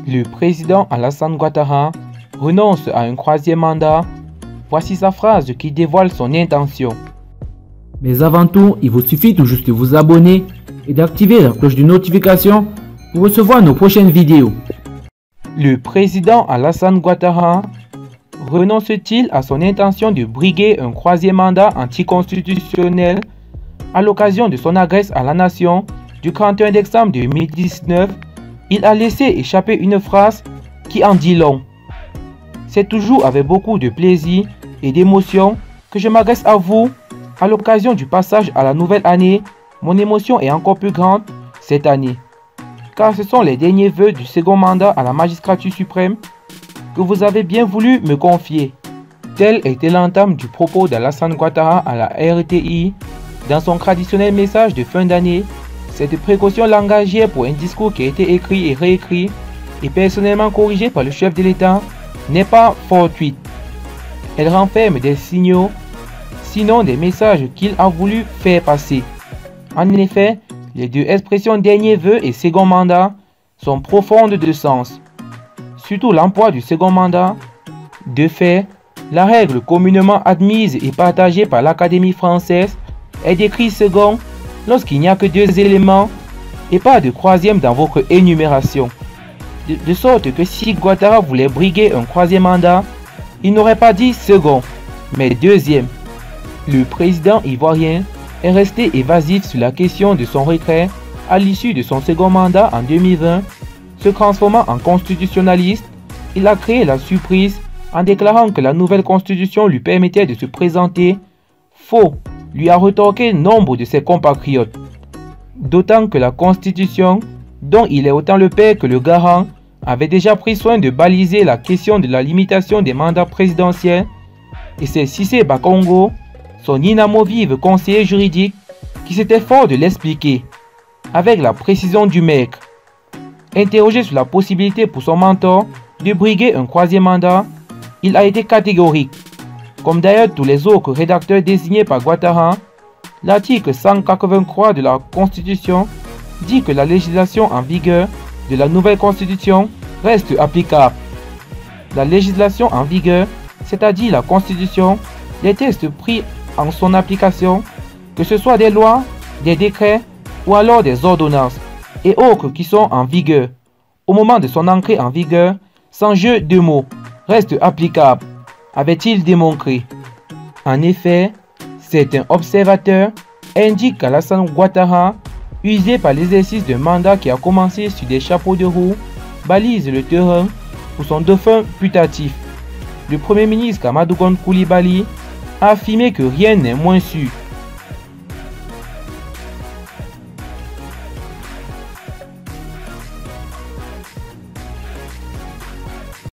Le président Alassane Ouattara renonce à un troisième mandat. Voici sa phrase qui dévoile son intention. Mais avant tout, il vous suffit tout juste de vous abonner et d'activer la cloche de notification pour recevoir nos prochaines vidéos. Le président Alassane Ouattara renonce-t-il à son intention de briguer un troisième mandat anticonstitutionnel à l'occasion de son adresse à la nation du 31 décembre 2019? Il a laissé échapper une phrase qui en dit long. C'est toujours avec beaucoup de plaisir et d'émotion que je m'adresse à vous à l'occasion du passage à la nouvelle année. Mon émotion est encore plus grande cette année, car ce sont les derniers vœux du second mandat à la magistrature suprême que vous avez bien voulu me confier. Tel était l'entame du propos d'Alassane Ouattara à la RTI dans son traditionnel message de fin d'année. Cette précaution langagière pour un discours qui a été écrit et réécrit et personnellement corrigé par le chef de l'État n'est pas fortuite. Elle renferme des signaux, sinon des messages qu'il a voulu faire passer. En effet, les deux expressions dernier vœu et second mandat sont profondes de sens. Surtout l'emploi du second mandat. De fait, la règle communément admise et partagée par l'Académie française est d'écrire second lorsqu'il n'y a que deux éléments et pas de troisième dans votre énumération. De sorte que si Ouattara voulait briguer un troisième mandat, il n'aurait pas dit second, mais deuxième. Le président ivoirien est resté évasif sur la question de son retrait à l'issue de son second mandat en 2020. Se transformant en constitutionnaliste, il a créé la surprise en déclarant que la nouvelle constitution lui permettait de se présenter. Faux, lui a retorqué nombre de ses compatriotes. D'autant que la constitution, dont il est autant le père que le garant, avait déjà pris soin de baliser la question de la limitation des mandats présidentiels, et c'est Cissé Bakongo, son inamovible conseiller juridique, qui s'était fort de l'expliquer, avec la précision du maître. Interrogé sur la possibilité pour son mentor de briguer un troisième mandat, il a été catégorique. Comme d'ailleurs tous les autres rédacteurs désignés par Ouattara, l'article 183 de la Constitution dit que la législation en vigueur de la nouvelle Constitution reste applicable. La législation en vigueur, c'est-à-dire la Constitution, les textes pris en son application, que ce soit des lois, des décrets ou alors des ordonnances et autres qui sont en vigueur, au moment de son entrée en vigueur, sans jeu de mots, reste applicable, avait-il démontré. En effet, certains observateurs indiquent qu'Alassane Ouattara, usé par l'exercice d'un mandat qui a commencé sur des chapeaux de roue, balise le terrain pour son dauphin putatif. Le Premier ministre Amadou Gon Coulibaly a affirmé que rien n'est moins sûr